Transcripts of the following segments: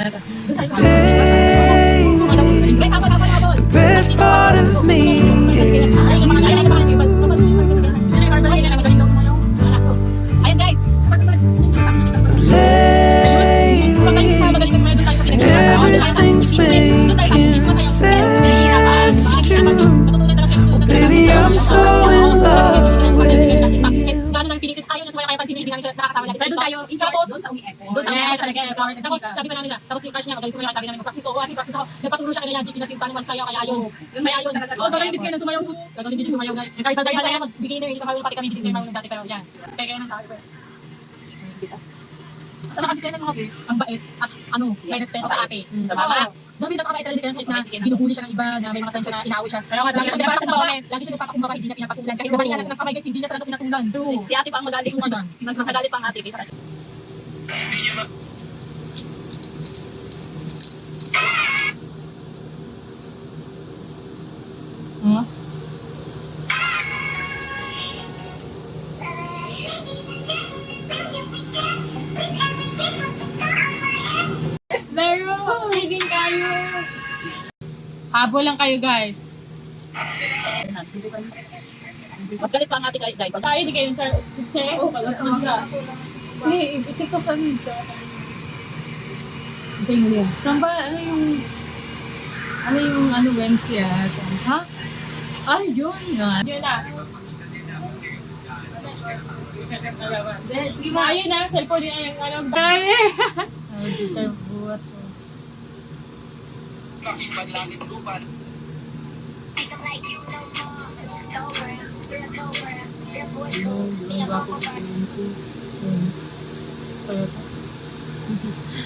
The best part of me is everything's making sense to. Baby, I'm so in love with you. Doon tayo, tapos, doon sa tapos sabi pa namin na, tapos yung crush niya, magaling sumayaw, sabi namin, practice ako, practice ako, nagpaturo siya kanila, GT na sinta naman sayaw, kaya ayun, gagawin din kayo ng sumayaw, gagawin din sumayaw, kahit na dahil na magbigay na yung pati kami, hindi kayo marunong dati, pero yan, kaya kaya nang sabi ko. Saka kasi kaya ng mga ang bait, at ano, may respeto sa ate, tama? Grabe na pakabait talaga kahit na binubuli siya ng iba, na may mga friend siya na inaaway siya. Pero lagi siya nagpapakumbaba, hindi niya pinapasulan. Kahit naman nga siya ng kamay guys, hindi niya talaga pinatulan. Si ate pa ang magaling. Mas magalit pa ang ate kaysa kanya. Laro, magiging tayo. Habol lang kayo guys. Mas galit pa ang ate guys. Tayo di kayo sa kutse. Oo, pagkakot siya. Sige, itik-tok sa nito. Ito yung liyan. Saan ba, ano yung Wednesday ha? Ay, yun nga. Yun na. Sige ba, ayun na, cellphone yung ano. Dami! Ay, di tayo buhat ko.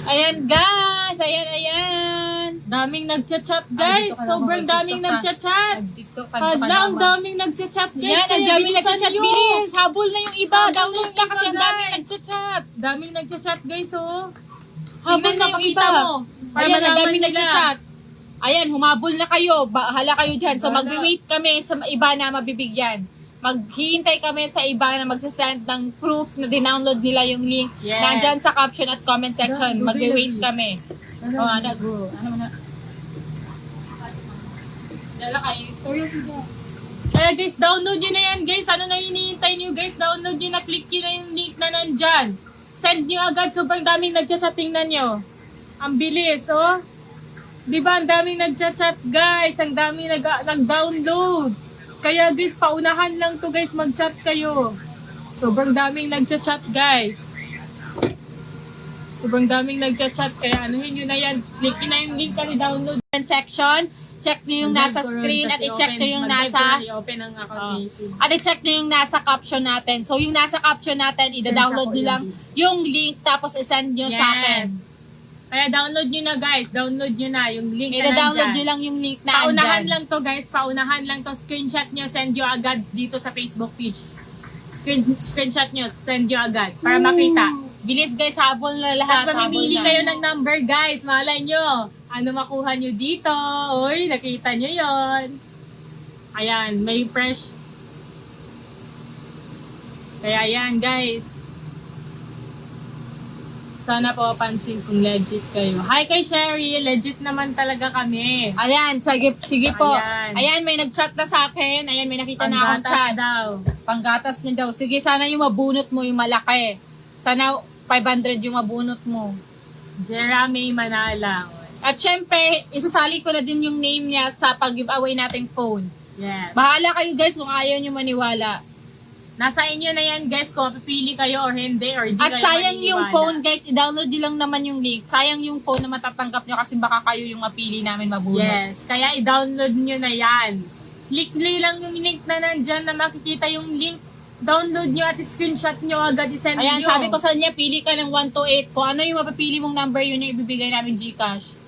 Ayan guys, ayan. Daming nagchat-chat guys. Sobrang daming nagchat-chat. Hala, ang daming nagchat-chat guys. Yan, ang daming nagchat-chat. Bilis, habol na yung iba. Download na kasi ang daming nagchat-chat. Daming nagchat-chat guys, oh. Habol na yung iba. Ayan, ang daming nagchat-chat. Ayan, humabol na kayo. Bahala kayo dyan. So, mag-wait kami sa iba na mabibigyan. Maghihintay kami sa iba na magsasend ng proof na dinownload nila yung link. Yes. Nandyan sa caption at comment section. Mag-wait kami. O, ano, bro? Ano mo na? Dala kayo. Sorry, kaya guys, download nyo na yan, guys. Ano na hinihintay nyo, guys? Download nyo na, click nyo na yung link na nandyan. Send nyo agad. Sobrang daming nagchat-chat. Tingnan nyo. Ang bilis, oh. Diba, ang daming nagchat-chat, guys. Ang daming nag-download. Kaya guys, paunahan lang to guys, mag-chat kayo. Sobrang daming nag-chat, guys. Sobrang daming nag-chat, kaya anuhin nyo na yan. Click nyo na yung link na download section. Check nyo yung nasa screen at i-check nyo yung nasa at i-check nyo yung nasa caption natin. So yung nasa caption natin, i-download nyo lang yung link tapos i-send nyo sa akin. Kaya download nyo na guys, download nyo na yung link na I-download nyo lang yung link na paunahan lang to guys, paunahan lang to. Screenshot nyo, send nyo agad dito sa Facebook page. Screenshot nyo, send nyo agad para makita. Bilis guys, habol na lahat. Tapos mamimili kayo ng number guys, malay nyo. Ano makuha nyo dito? Uy, nakita nyo yon. Ayan, may fresh. Kaya ayan guys. Sana po pansin kung legit kayo. Hi kay Sherry, legit naman talaga kami. Ayan, sige po. Ayan, may nag-chat na sa akin. Ayan, may nakita na akong chat. Panggatas niya daw. Sige, sana yung mabunot mo yung malaki. Sana 500 yung mabunot mo. Jeremy Manala. At syempre, isasali ko na din yung name niya sa pag-giveaway nating phone. Yes. Bahala kayo guys kung ayaw nyo maniwala. Nasa inyo na yan guys kung mapipili kayo or hindi or di at kayo sayang maniniwala. yung phone guys, i-download nyo lang naman yung link. Sayang yung phone na matatanggap nyo kasi baka kayo yung mapili namin mabunot. Yes, kaya i-download nyo na yan. Click nyo lang yung link na nandyan na makikita yung link. Download nyo at screenshot nyo agad i-send nyo. Ayan, sabi ko sa niya, pili ka ng 1 to 8. Kung ano yung mapipili mong number, yun yung ibibigay namin Gcash.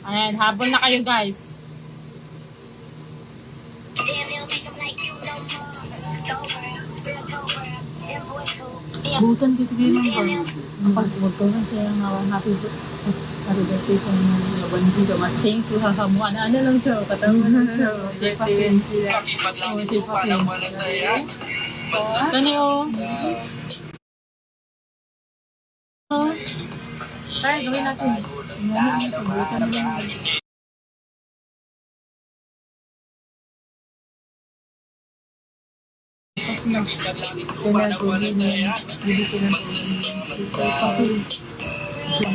Ayan, habol na kayo guys. Butan kasi kayo number. Huwag ko na siya ng happy birthday sa mga Wednesday ka mas. Thank you, hahamuan. Ano lang siya, katawa lang siya. Chef Wednesday. Oh, Chef Wednesday. Kani o. Tara, gawin natin. Subukan mo lang.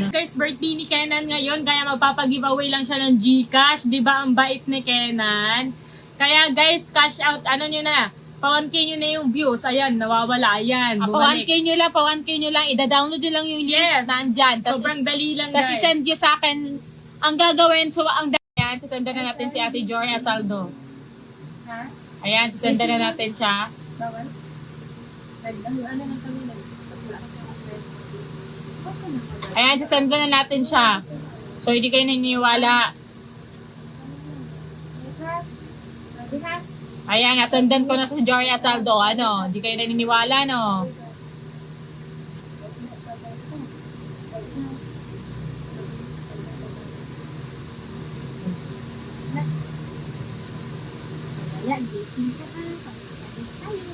Guys, birthday ni Kenan ngayon, kaya magpapag-giveaway lang siya ng GCash. Di ba ang bait ni Kenan? Kaya guys, cash out, ano nyo na, pa 1K nyo na yung views. Ayan, nawawala. Ayan, Pa 1K nyo lang, pa 1K nyo lang. Ida-download nyo lang yung link Yes. na andyan. Sobrang dali lang, Tapos guys. isend nyo sa akin ang gagawin. So, ang yan, sisenda na natin si Ate Jory Asaldo. Ayan, sisenda na natin siya. Ayan, sisenda na natin siya. So, hindi kayo naniniwala. Ayan, nasendan ko na sa Jory Asaldo. Ano, hindi kayo naniniwala, no? Kaya gising ka pa, pag-alis tayo.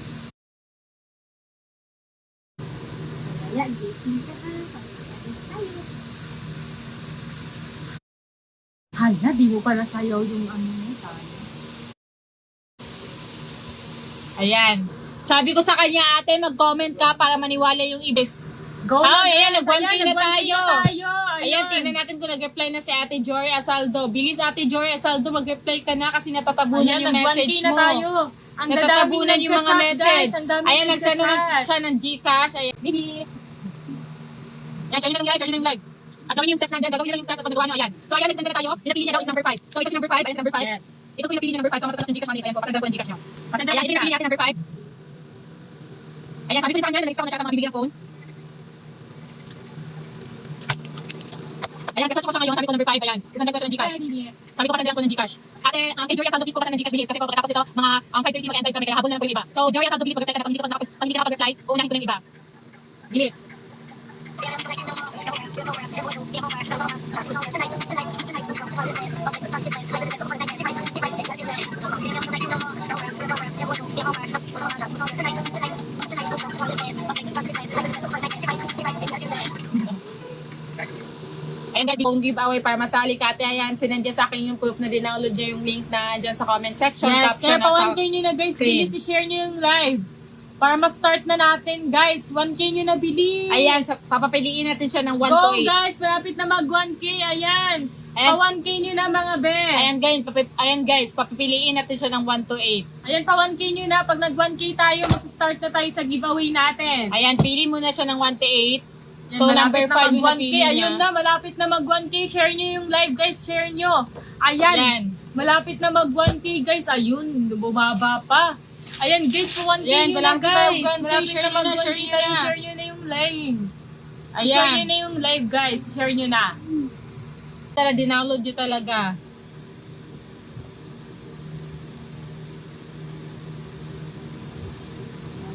Kaya gising ka pa, pag-alis tayo. Hala, di mo pala sayaw yung ano mo, sayo. Ayan. Sabi ko sa kanya, ate, mag-comment ka para maniwala yung ibis. Go Oh, na, ayan, guys. nag-1K na tayo. Ayan, Ayan, tingnan natin kung nag-reply na si Ate Jory Asaldo. Bilis, Ate Jory Asaldo, mag-reply ka na kasi natatabunan Ayan, yung message nag-1K na mo. tayo. Ang Natatabunan yung mga message. Ang daming Ayan, nagsend na nagchat. siya ng Gcash. Ayan, bibi. Ayan, share nyo na yung live. At gawin yung steps na dyan. Gagawin nyo lang yung steps at paggawa nyo. Ayan. So, ayan, nagsend na tayo. Pinapili niya daw is number 5. So, ito si number 5. Ayan, si number 5. Yes. Ito po yung napili niya number 5. So, matatanong ng Gcash money. Ayan po, pasenda po ng Gcash nyo. Pasenda Ayan, natin pinapili natin number 5. Ayan, sabi ko din sa kanya, nag-stop na siya sa mga bibigyan ng phone. Ayan, kasi ko siya ngayon, sabi ko number 5, ayan. Sasanda ko siya ng Gcash. Sabi ko pasenda ko ng Gcash. Ate, kay Jory Asaldo, please po pasenda ng Gcash bilis. Kasi po, pagkatapos ito, mga 5:30 mag-end kami, kaya habol na lang po yung iba. So, Jory Asaldo, please, mag-reply ka na. Pag hindi ka nakapag-reply, uunahin ko na yung iba. Bilis. Ayan guys, phone giveaway para masali ka. Ate, ayan, sinandyan sa akin yung proof na dinownload niya yung link na dyan sa comment section. Yes, Caption kaya pa at sa 1K nyo na guys, screen. bilis i-share nyo yung live. Para ma-start na natin guys, 1K nyo na bilis. Ayan, papapiliin natin siya ng 1 to Go 8. guys, malapit na mag 1K, ayan. Ayan. Pa 1K nyo na mga be. Ayan guys, papipiliin natin siya ng 1 to 8. Ayan, pa 1K nyo na. Pag nag 1K tayo, mag-start na tayo sa giveaway natin. Ayan, pili muna siya ng 1 to 8. Yan, So, malapit number 5 na yung mag 1K. napili niya. Ayun na, malapit na mag 1K. Share nyo yung live guys, share nyo. Ayan, Ayan. malapit na mag 1K guys. Ayun, bumaba pa. Ayan guys, pa 1K Ayan, nyo na malapit na guys. mag 1K. Malapit Share na nyo mag na, 1K share nyo tayo. na. Share nyo na yung live. Ayan. Share nyo na yung live guys. Share nyo na. Tara, dinownload nyo talaga.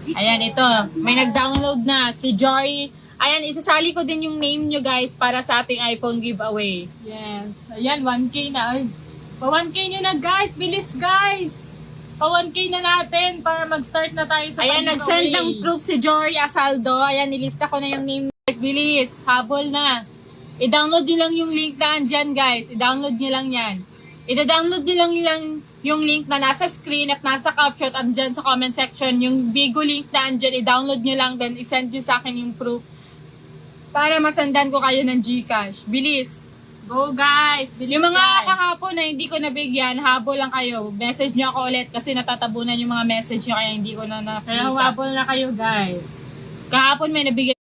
Ayan, ito. May nag-download na. Si Jory. Ayan, isasali ko din yung name nyo guys para sa ating iPhone giveaway. Yes. Ayan, 1K na. Ay, pa 1K nyo na guys. Bilis guys. Pa 1K na natin para mag-start na tayo sa Ayan, pag-giveaway. nag-send ng proof si Jory Asaldo. Ayan, nilista ko na yung name guys. Bilis, habol na. I-download nyo lang yung link na andyan guys. I-download nyo lang yan. I-download nyo lang yung link na nasa screen at nasa caption at andyan sa comment section. Yung bigo link na andyan, i-download nyo lang. Then, i-send nyo sa akin yung proof. Para masandan ko kayo ng Gcash. Bilis. Go guys. Bilis Yung mga guys. kahapon na hindi ko nabigyan, habol lang kayo. Message nyo ako ulit kasi natatabunan yung mga message nyo kaya hindi ko na Kaya nakita. humabol na kayo guys. Kahapon may nabigyan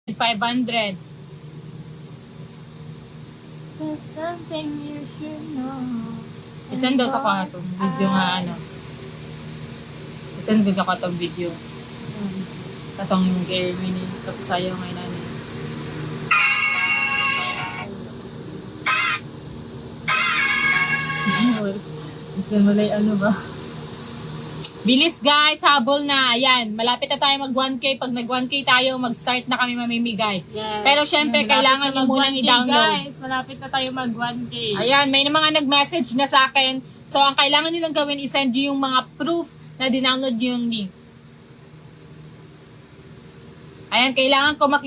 500. There's something you should know. Isend daw sa ko itong video nga ano. Isend ko sa ko itong video. Katong yung gear mini. Tapos sayo ngayon ano. Isend mo lang ano ba? Bilis guys, habol na. Ayan, malapit na tayo mag 1K. Pag nag 1K tayo, mag-start na kami mamimigay. Yes. Pero syempre, Malapit kailangan na nyo mag munang 1K, i-download. Guys, malapit na tayo mag 1K. Ayan, may mga nag-message na sa akin. So, ang kailangan nilang gawin, isend nyo yung mga proof na dinownload nyo yung link. Ayan, kailangan ko makita